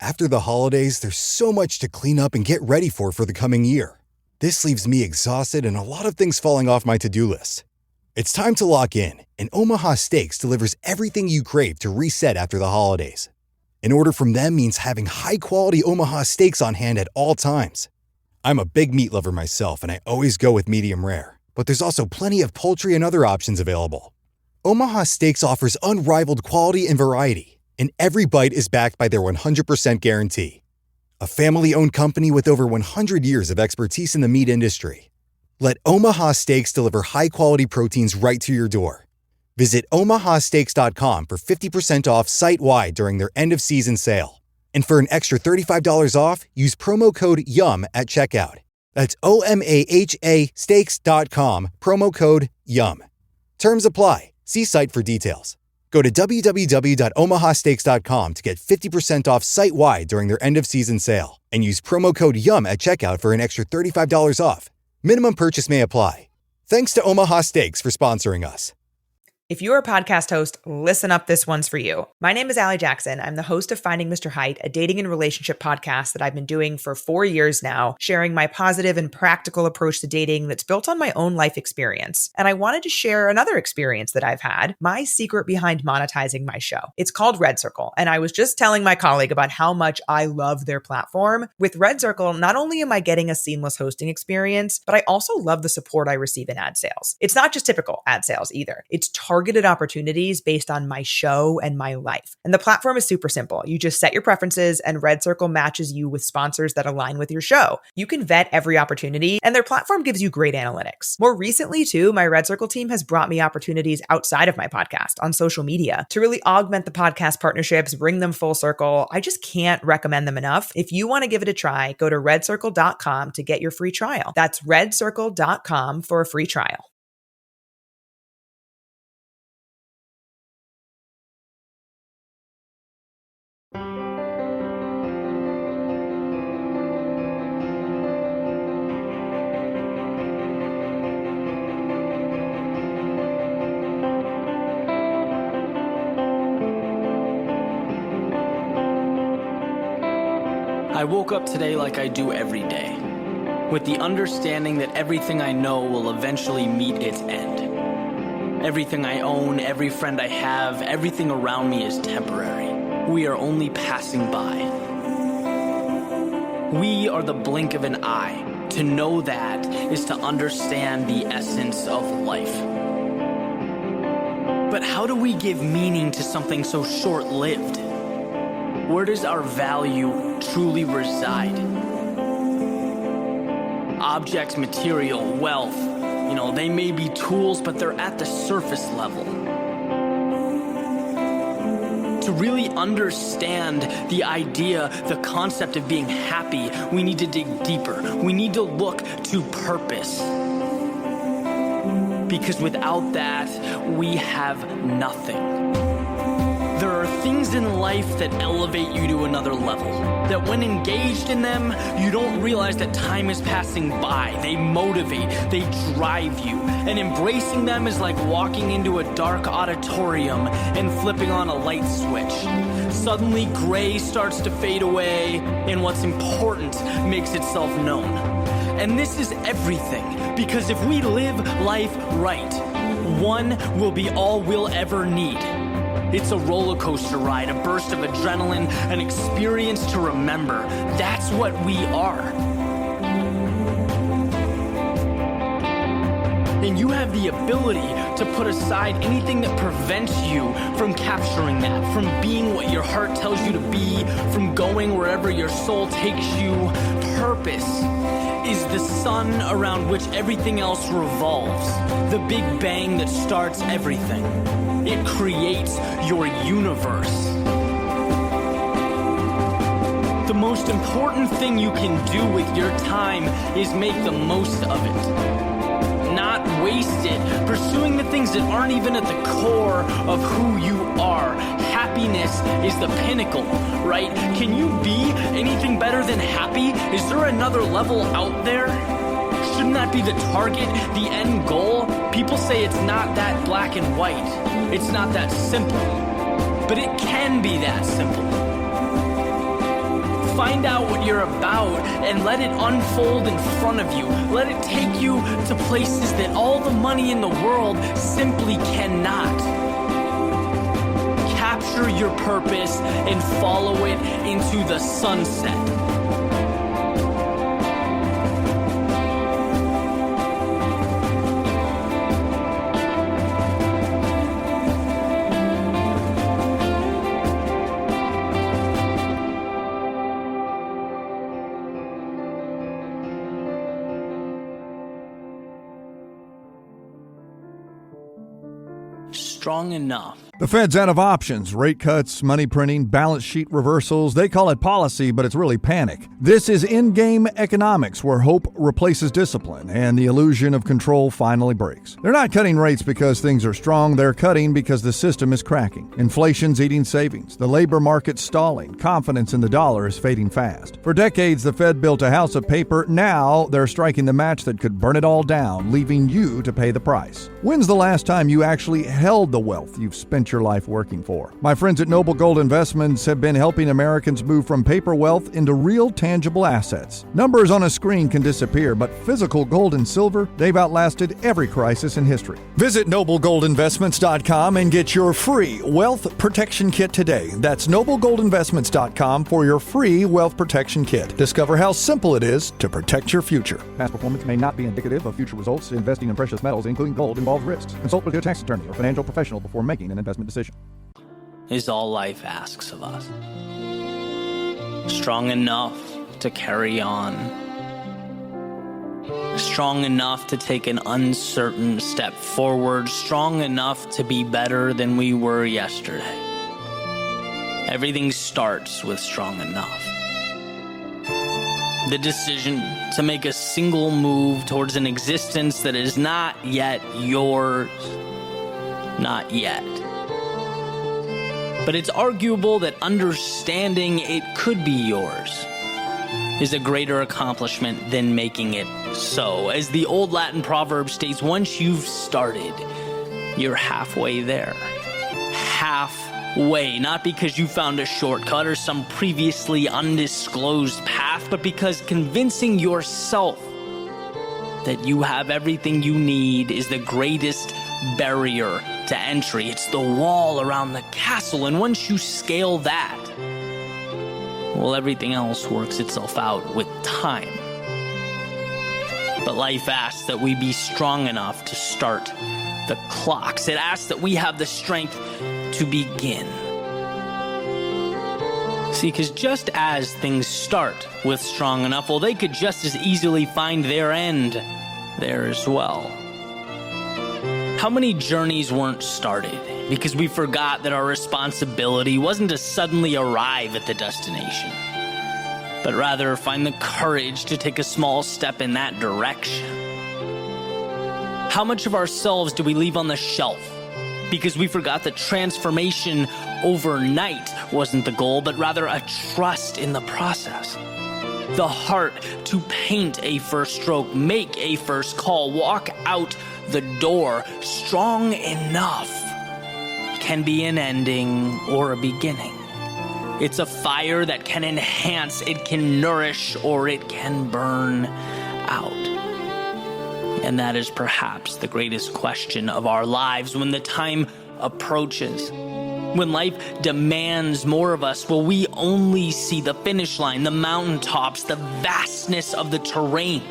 After the holidays, there's so much to clean up and get ready for the coming year. This leaves me exhausted and a lot of things falling off my to-do list. It's time to lock in, and Omaha Steaks delivers everything you crave to reset after the holidays. An order from them means having high-quality Omaha steaks on hand at all times. I'm a big meat lover myself, and I always go with medium rare. But there's also plenty of poultry and other options available. Omaha Steaks offers unrivaled quality and variety, and every bite is backed by their 100% guarantee. A family-owned company with over 100 years of expertise in the meat industry. Let Omaha Steaks deliver high-quality proteins right to your door. Visit omahasteaks.com for 50% off site-wide during their end-of-season sale. And for an extra $35 off, use promo code YUM at checkout. That's OMAHA steaks.com, promo code YUM. Terms apply. See site for details. Go to www.omahasteaks.com to get 50% off site-wide during their end-of-season sale and use promo code YUM at checkout for an extra $35 off. Minimum purchase may apply. Thanks to Omaha Steaks for sponsoring us. If you're a podcast host, listen up, this one's for you. My name is Allie Jackson. I'm the host of Finding Mr. Height, a dating and relationship podcast that I've been doing for 4 years now, sharing my positive and practical approach to dating that's built on my own life experience. And I wanted to share another experience that I've had, my secret behind monetizing my show. It's called Red Circle, and I was just telling my colleague about how much I love their platform. With Red Circle, not only am I getting a seamless hosting experience, but I also love the support I receive in ad sales. It's not just typical ad sales either. It's targeted opportunities based on my show and my life. And the platform is super simple. You just set your preferences and Red Circle matches you with sponsors that align with your show. You can vet every opportunity and their platform gives you great analytics. More recently too, my Red Circle team has brought me opportunities outside of my podcast on social media to really augment the podcast partnerships, bring them full circle. I just can't recommend them enough. If you want to give it a try, go to redcircle.com to get your free trial. That's redcircle.com for a free trial. I woke up today like I do every day, with the understanding that everything I know will eventually meet its end. Everything I own, every friend I have, everything around me is temporary. We are only passing by. We are the blink of an eye. To know that is to understand the essence of life. But how do we give meaning to something so short-lived? Where does our value truly reside? Objects, material, wealth, they may be tools, but they're at the surface level. To really understand the idea, the concept of being happy, we need to dig deeper. We need to look to purpose. Because without that, we have nothing. There are things in life that elevate you to another level. That when engaged in them, you don't realize that time is passing by. They motivate, they drive you. And embracing them is like walking into a dark auditorium and flipping on a light switch. Suddenly gray starts to fade away, and what's important makes itself known. And this is everything, because if we live life right, one will be all we'll ever need. It's a roller coaster ride, a burst of adrenaline, an experience to remember. That's what we are. And you have the ability to put aside anything that prevents you from capturing that, from being what your heart tells you to be, from going wherever your soul takes you. Purpose is the sun around which everything else revolves, the big bang that starts everything. It creates your universe. The most important thing you can do with your time is make the most of it. Not waste it pursuing the things that aren't even at the core of who you are. Happiness is the pinnacle, right? Can you be anything better than happy? Is there another level out there? Shouldn't that be the target, the end goal? People say it's not that black and white. It's not that simple. But it can be that simple. Find out what you're about and let it unfold in front of you. Let it take you to places that all the money in the world simply cannot. Capture your purpose and follow it into the sunset. Strong enough. The Fed's out of options. Rate cuts, money printing, balance sheet reversals. They call it policy, but it's really panic. This is in-game economics, where hope replaces discipline and the illusion of control finally breaks. They're not cutting rates because things are strong. They're cutting because the system is cracking. Inflation's eating savings. The labor market's stalling. Confidence in the dollar is fading fast. For decades, the Fed built a house of paper. Now they're striking the match that could burn it all down, leaving you to pay the price. When's the last time you actually held the wealth you've spent your life working for? My friends at Noble Gold Investments have been helping Americans move from paper wealth into real tangible assets. Numbers on a screen can disappear, but physical gold and silver, they've outlasted every crisis in history. Visit noblegoldinvestments.com and get your free wealth protection kit today. That's noblegoldinvestments.com for your free wealth protection kit. Discover how simple it is to protect your future. Past performance may not be indicative of future results. Investing in precious metals, including gold, involves risks. Consult with your tax attorney or financial professional before making an investment decision. Is all life asks of us. Strong enough to carry on. Strong enough to take an uncertain step forward. Strong enough to be better than we were yesterday. Everything starts with strong enough. The decision to make a single move towards an existence that is not yet yours. Not yet. But it's arguable that understanding it could be yours is a greater accomplishment than making it so. As the old Latin proverb states, once you've started, you're halfway there. Halfway, not because you found a shortcut or some previously undisclosed path, but because convincing yourself that you have everything you need is the greatest barrier to entry. It's the wall around the castle, and once you scale that, well, everything else works itself out with time. But life asks that we be strong enough to start the clocks. It asks that we have the strength to begin. See, because just as things start with strong enough, well, they could just as easily find their end there as well. How many journeys weren't started because we forgot that our responsibility wasn't to suddenly arrive at the destination, but rather find the courage to take a small step in that direction? How much of ourselves do we leave on the shelf because we forgot that transformation overnight wasn't the goal, but rather a trust in the process? The heart to paint a first stroke, make a first call, walk out the door strong enough can be an ending or a beginning. It's a fire that can enhance, it can nourish, or it can burn out. And that is perhaps the greatest question of our lives when the time approaches. When life demands more of us, will we only see the finish line, the mountaintops, the vastness of the terrain?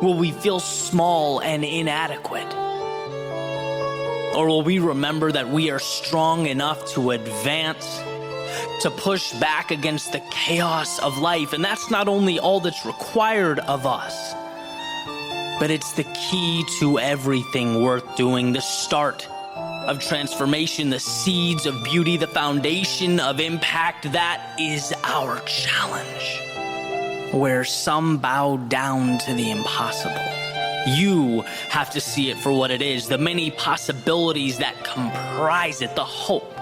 Will we feel small and inadequate? Or will we remember that we are strong enough to advance, to push back against the chaos of life? And that's not only all that's required of us, but it's the key to everything worth doing, the start of transformation, the seeds of beauty, the foundation of impact. That is our challenge, where some bow down to the impossible. You have to see it for what it is, the many possibilities that comprise it, the hope,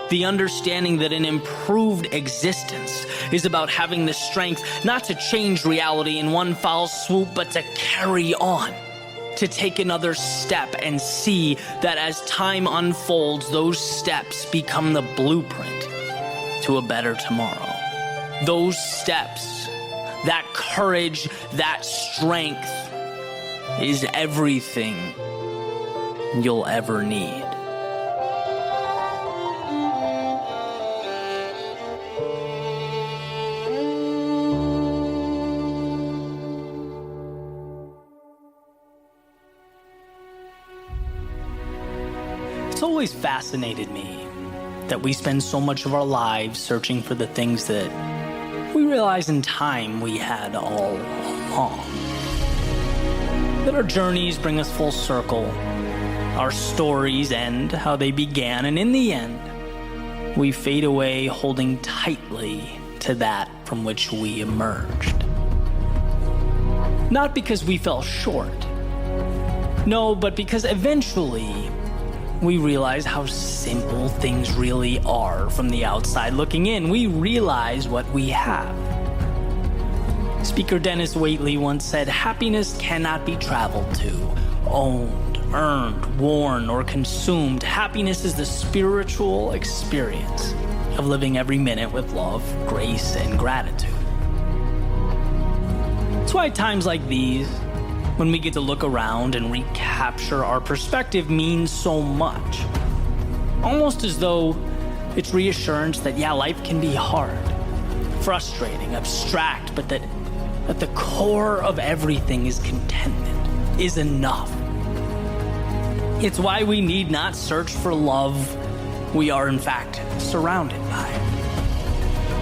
the understanding that an improved existence is about having the strength not to change reality in one foul swoop, but to carry on, to take another step and see that as time unfolds, those steps become the blueprint to a better tomorrow. those steps, that courage, that strength is everything you'll ever need. It's always fascinated me that we spend so much of our lives searching for the things that we realize in time we had all along. That our journeys bring us full circle, our stories end how they began, and in the end, we fade away holding tightly to that from which we emerged. Not because we fell short, no, but because eventually we realize how simple things really are from the outside looking in. We realize what we have. Speaker Dennis Waitley once said, "Happiness cannot be traveled to, owned, earned, worn, or consumed. Happiness is the spiritual experience of living every minute with love, grace, and gratitude." That's why at times like these, when we get to look around and recapture our perspective, means so much. Almost as though it's reassurance that, yeah, life can be hard, frustrating, abstract, but that at the core of everything is contentment, is enough. It's why we need not search for love we are in fact surrounded by.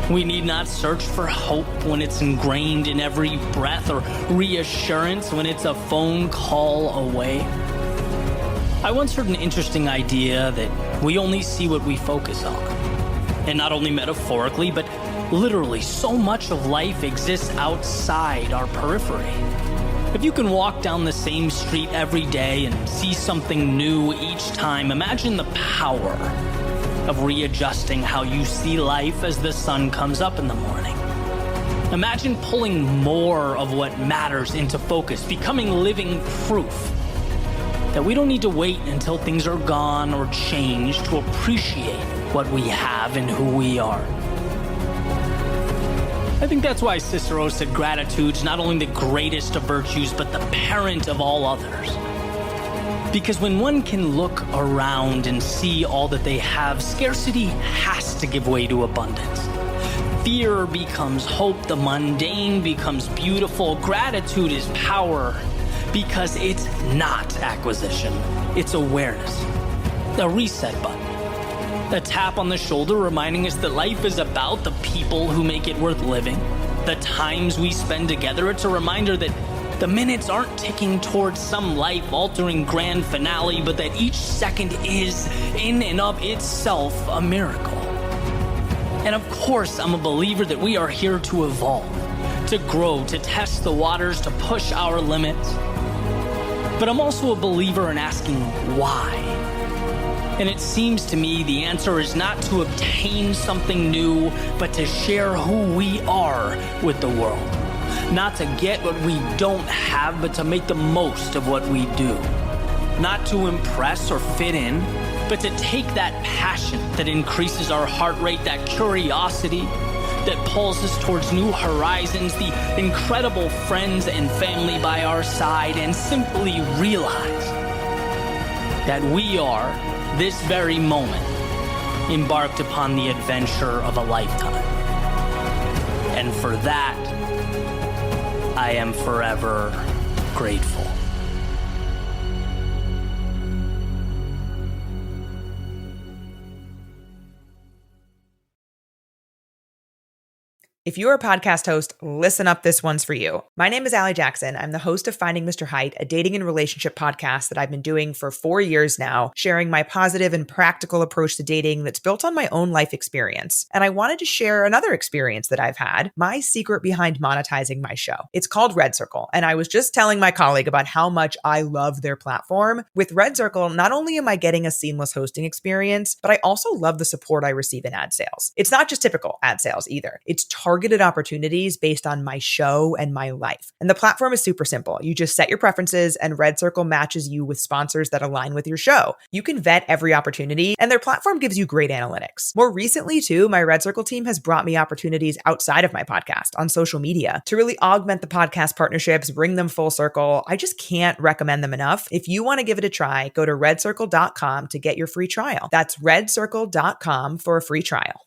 We need not search for hope when it's ingrained in every breath, or reassurance when it's a phone call away. I once heard an interesting idea that we only see what we focus on. And not only metaphorically, but literally, so much of life exists outside our periphery. If you can walk down the same street every day and see something new each time, imagine the power of readjusting how you see life as the sun comes up in the morning. Imagine pulling more of what matters into focus, becoming living proof that we don't need to wait until things are gone or changed to appreciate what we have and who we are. I think that's why Cicero said gratitude's not only the greatest of virtues, but the parent of all others. Because when one can look around and see all that they have, scarcity has to give way to abundance. Fear becomes hope, the mundane becomes beautiful. Gratitude is power because it's not acquisition, it's awareness. A reset button. A tap on the shoulder reminding us that life is about the people who make it worth living. The times we spend together, it's a reminder that the minutes aren't ticking towards some life-altering grand finale, but that each second is, in and of itself, a miracle. And of course, I'm a believer that we are here to evolve, to grow, to test the waters, to push our limits. But I'm also a believer in asking why. And it seems to me the answer is not to obtain something new, but to share who we are with the world. Not to get what we don't have, but to make the most of what we do. Not to impress or fit in, but to take that passion that increases our heart rate, that curiosity that pulls us towards new horizons, the incredible friends and family by our side, and simply realize that we are, this very moment, embarked upon the adventure of a lifetime. And for that, I am forever grateful. If you're a podcast host, listen up, this one's for you. My name is Allie Jackson. I'm the host of Finding Mr. Height, a dating and relationship podcast that I've been doing for 4 years now, sharing my positive and practical approach to dating that's built on my own life experience. And I wanted to share another experience that I've had, my secret behind monetizing my show. It's called Red Circle, and I was just telling my colleague about how much I love their platform. With Red Circle, not only am I getting a seamless hosting experience, but I also love the support I receive in ad sales. It's not just typical ad sales either. It's targeted targeted opportunities based on my show and my life. And the platform is super simple. You just set your preferences and Red Circle matches you with sponsors that align with your show. You can vet every opportunity and their platform gives you great analytics. More recently too, my Red Circle team has brought me opportunities outside of my podcast on social media to really augment the podcast partnerships, bring them full circle. I just can't recommend them enough. If you want to give it a try, go to redcircle.com to get your free trial. That's redcircle.com for a free trial.